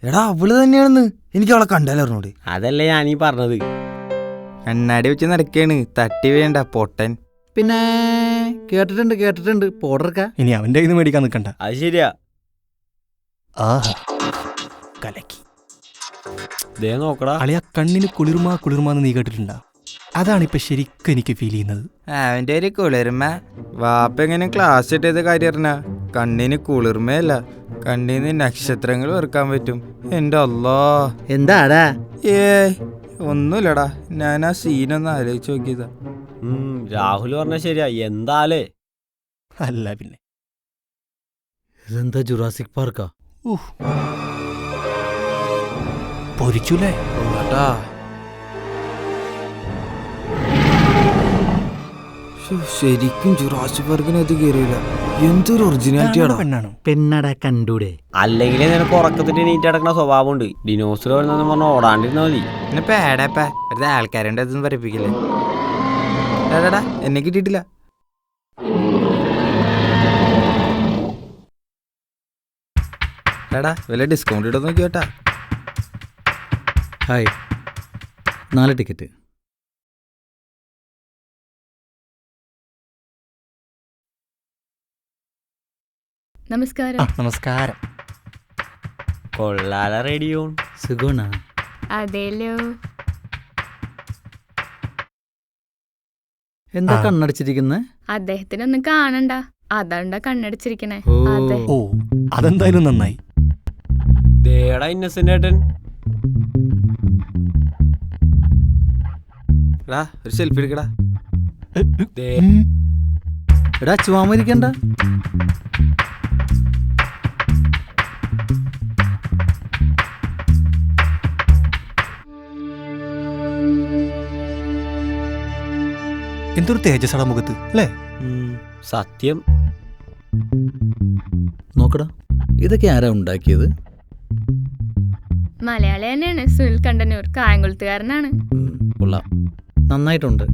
എടാ അവള് തന്നെയാണെന്ന് എനിക്ക് അവളെ കണ്ടാലറിഞ്ഞൂടെ? അതല്ലേ ഞാനീ പറഞ്ഞത്. കണ്ണാടി വെച്ച് നടക്കാണ്, തട്ടി വേണ്ട പൊട്ടൻ. പിന്നെ കേട്ടിട്ടുണ്ട് പോടർക്ക. ഇനി അവന്റെ കയ്യിൽ നിന്ന് മേടിക്കാൻ നിൽക്കണ്ട. അത് ശരിയാ. ആഹാ കലക്കി. ദേ നോക്കടാ. അളിയ കണ്ണിന് കുളിർമാന്ന് നീ കേട്ടിട്ടുണ്ടാ? അതാണിപ്പൊ ശരിക്കും എനിക്ക് ഫീൽ ചെയ്യുന്നത്. അവന്റെ ഒരു കുളിർമ. വാപ്പ എങ്ങനെ ക്ലാസ് ഇട്ടത് കാര്യം അറിഞ്ഞ? കണ്ണിന് കുളിർമയല്ല, കണ്ണിന് നക്ഷത്രങ്ങൾ വെറുക്കാൻ പറ്റും. എന്റെ അല്ലാ. എന്താടാ? ഒന്നുമില്ലടാ, ഞാൻ ആ സീനൊന്ന് ആലോചിച്ച് നോക്കിയതാ. രാഹുൽ പറഞ്ഞ ശരിയാ. എന്താലേ അല്ല പിന്നെ ഇതെന്താ ജുറാസിക് പാർക്കാ? പൊരിച്ചൂലേ? ശരിക്കും ജുറാസിക് പാർക്കിനകത്ത് കയറിയില്ല. എന്തൊരു ഒറിജിനാലിറ്റിയാടാ. പെണ്ണാണോ? പെണ്ണടാ കണ്ടൂടെ? അല്ലെങ്കിൽ നിനക്ക് ഉറക്കത്തിന്റെ നീറ്റ് അടക്കണ സ്വഭാവമുണ്ട്. ഡിനോസർ വരുന്നെന്ന് പറഞ്ഞ ഓടാണ്ടിരുന്നാ മതി. പിന്നെ പേടാപ്പാ, വെറുതെ ആൾക്കാരുടെ അതൊന്നും പറയിപ്പിക്കില്ലേ. എടാ എന്നെ കിട്ടിയിട്ടില്ല. എടാ വല്ല ഡിസ്കൗണ്ട് ഇടാൻ നോക്കി കേട്ടാ. Hi, 4 ticket. നമസ്കാരം. നമസ്കാരം. കൊള്ളാല റേഡിയോ. സുഗുണ. അതേലോ. എന്താ കണ്ണടച്ചിരിക്കുന്നെ? അദ്ദേഹത്തിനൊന്നും കാണണ്ട, അതാണ്ടാ കണ്ണടിച്ചിരിക്കണേ. ഓ. അതെ. ഓ അതെന്തായാലും നന്നായി. ദേടാ ഇന്നസെന്റ് ഏട്ടൻ. എടാ ഒരു സെൽഫി എടുക്കടാ. ദേ എടാ ചുവാമരിക്കണ്ട. എന്തൊരു തേജസ്സട മുഖത്ത് അല്ലേ? സത്യം. നോക്കടാ, ഇതൊക്കെ ആരാ ഉണ്ടാക്കിയത്? മലയാളി തന്നെയാണ്. സുനിൽ കണ്ടന്നൂർ, കായംകുളത്തുകാരനാണ്. കൊള്ളാം, നന്നായിട്ടുണ്ട്.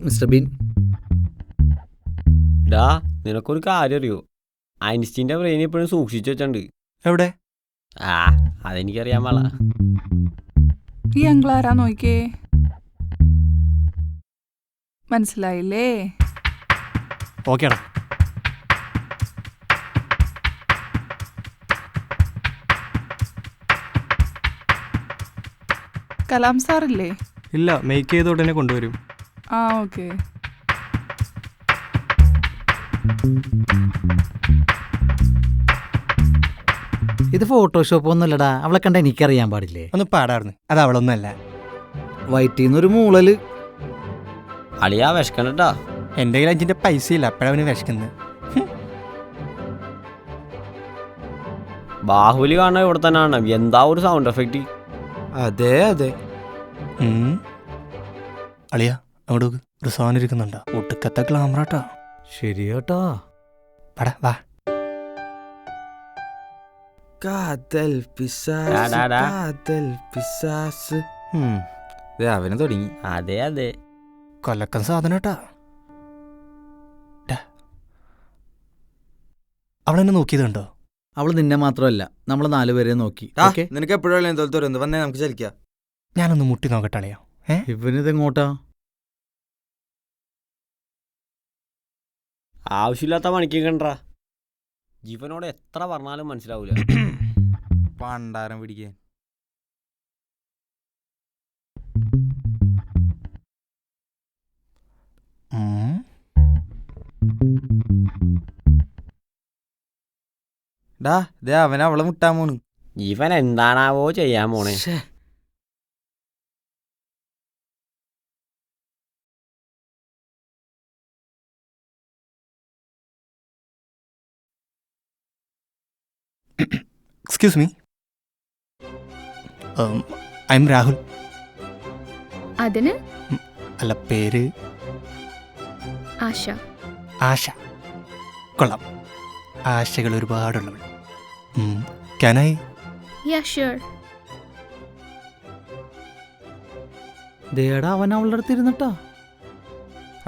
മിസ്റ്റർ ബീൻ, ഡാ നിനക്കൊരു കാര്യം അറിയോ? ഐൻസ്റ്റീൻ്റെ ബ്രെയിൻ എപ്പോഴും സൂക്ഷിച്ചു വെച്ചിട്ടുണ്ട്. എവിടെ? അതെനിക്കറിയാൻ പാടാ. ഈ അങ്കിളാരാ നോക്കിയേ? മനസ്സിലായില്ലേ? ഓക്കേടാ. കലാം സാറില്ലേ? ഇല്ല, മേക്ക് ചെയ്ത് ഉടനെ കൊണ്ടുവരും. ഓക്കെ. ഇത് ഫോട്ടോഷോപ്പ് ഒന്നുമല്ലടാ. അവളെ കണ്ട എനിക്കറിയാൻ പാടില്ലേ? ഒന്ന് പാടാർന്ന്. അത് അവളൊന്നല്ല. വയറ്റീന്നൊരു മൂളല്. അളിയാ വിശക്കണട്ടാ. എൻ്റെ കയ്യിൽ 5 പൈസ ഇല്ല, അപ്പോഴവന് വിശക്കുന്നത്. ബാഹുബലി കാണാൻ ഇവിടെ തന്നെ ആണ്. എന്താ ഒരു സൗണ്ട് എഫക്റ്റ്. അതെ അതെ. അളിയ അവിടെ ഒരു സാധനം ഇരിക്കുന്നുണ്ടോ? ഒട്ടുക്കത്തെ ഗ്ലാമറാട്ടാ. ശരിയാട്ടാ. പടാ വാ. കാതൽ പിശാസ്, കാതൽ പിശാസ്. അവന് തുടങ്ങി. അതെ അതെ, കൊലക്കൻ സാധനട്ടാ. അവളെന്നെ നോക്കിയത് കണ്ടോ? അവള് നിന്നെ മാത്രമല്ല, നമ്മള് 4 പേരെ നോക്കി. നിനക്ക് എപ്പോഴും എന്തോലത്തോരൊന്ന് വന്നേ, നമുക്ക് ചലിക്കാം. ഞാനൊന്ന് മുട്ടി നോക്കട്ടെ അളിയാ. ഇവനിതെങ്ങോട്ടാ? ആവശ്യമില്ലാത്ത പണിക്ക് കണ്ടാ. ജീവനോട് എത്ര പറഞ്ഞാലും മനസ്സിലാവൂല. പണ്ടാരം പിടിക്കാൻ. അവൻ അവളെ മുട്ടാൻ പോണ്. ഇവൻ എന്താണാവോ ചെയ്യാൻ പോണേ. Excuse me, I am Rahul. അതിന് അല്ല, പേര് ആശ. ആശ. കൊള്ളാം, ആശകൾ ഒരുപാടുള്ളവൾ. Can I? Yeah sure. ദേടാ അവൻ അവളുടെ അടുത്ത് ഇരുന്നിട്ടാ.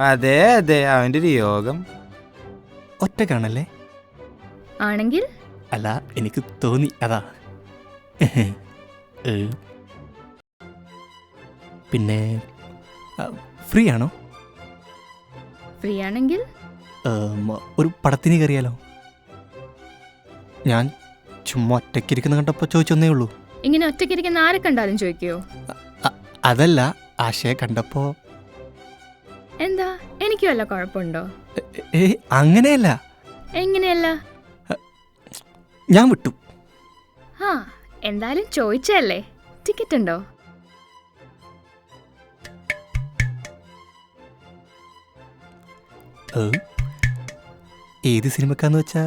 അതെ അതെ, അവന്റെ ഒരു യോഗം. ഒറ്റക്കാണല്ലേ? ആണെങ്കിൽ അല്ല, എനിക്ക് തോന്നി, അതാ. ഏ, പിന്നെ ഫ്രീ ആണോ? ഫ്രീ ആണെങ്കിൽ ഒരു പടത്തിന് കയറിയാലോ? ഞാൻ ചുമ്മാ ഒറ്റയ്ക്കിരിക്കുന്ന കണ്ടപ്പോൾ ചോദിച്ചൊന്നേ ഉള്ളൂ. ഇങ്ങനെ ഒറ്റയ്ക്കിരിക്കുന്ന ആരെ കണ്ടാലും ചോദിക്കോ? അതല്ല, ആശയെ കണ്ടപ്പോൾ. എന്താ, എനിക്ക് വല്ല കുഴപ്പമുണ്ടോ? അങ്ങനെയല്ല, എങ്ങനെയല്ല? ഞാൻ വിട്ടു. ആ, എന്തായാലും ചോദിച്ചല്ലേ. ടിക്കറ്റ് ഉണ്ടോ? ഏത് സിനിമക്കാന്ന് വെച്ചാ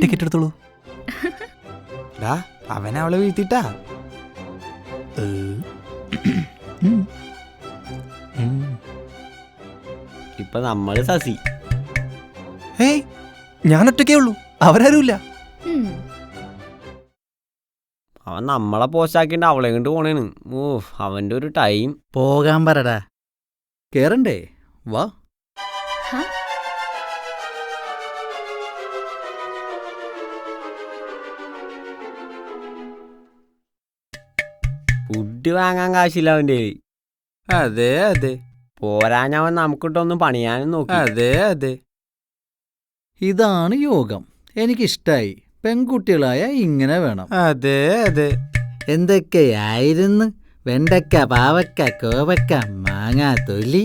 ടിക്കറ്റ് എടുത്തോളൂ. ഡാ, അവൻ അവളെ വീഴ്ത്തിട്ടാ. ഇപ്പൊ നമ്മള് സസി. ഏയ്, ഞാൻ ഒറ്റയ്ക്കേ ഉള്ളൂ, അവരാരുമില്ല. ഉം. അവൻ നമ്മളെ പോസ്റ്റാക്കിണ്ട് അവളെ കൊണ്ട് പോണേണ്. ഓ, അവന്റെ ഒരു ടൈം. പോകാൻ പറടാ. കേറണ്ടേ? വാ. ഹ? ഫുഡ് വാങ്ങാൻ കാശില്ല അവന്റെ. അതെ അതെ പോരാഞ്ഞവൻ നമുക്കിട്ടൊന്നും പണിയാനും നോക്കി. അതെ അതെ. ഇതാണ് യോഗം. എനിക്കിഷ്ടായി. പെൺകുട്ടികളായ ഇങ്ങനെ വേണം. അതെ അതെ. എന്തൊക്കെയായിരുന്നു? വെണ്ടക്ക, പാവക്ക, കോവക്ക, മാങ്ങ, തൊലി.